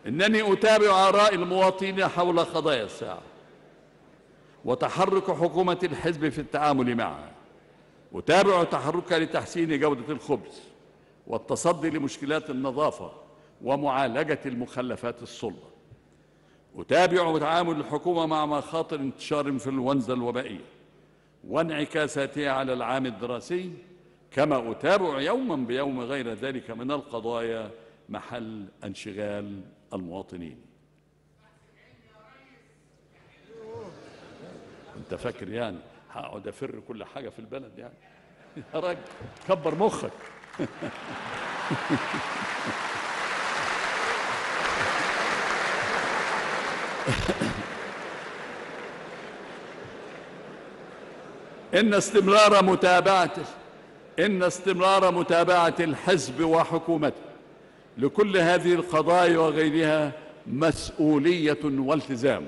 إنني أتابع آراء المواطنين حول قضايا الساعة وتحرك حكومة الحزب في التعامل معها. أتابع تحركها لتحسين جودة الخبز والتصدي لمشكلات النظافة ومعالجة المخلفات الصلبة. أتابع تعامل الحكومة مع مخاطر انتشار الإنفلونزا الوبائية وانعكاساتها على العام الدراسي، كما أتابع يوما بيوم غير ذلك من القضايا محل انشغال المواطنين. انت فاكر يعني هقعد افر كل حاجة في البلد يعني؟ يا راجل كبر مخك. إن استمرار متابعة الحزب وحكومته لكل هذه القضايا وغيرها مسؤولية والتزام.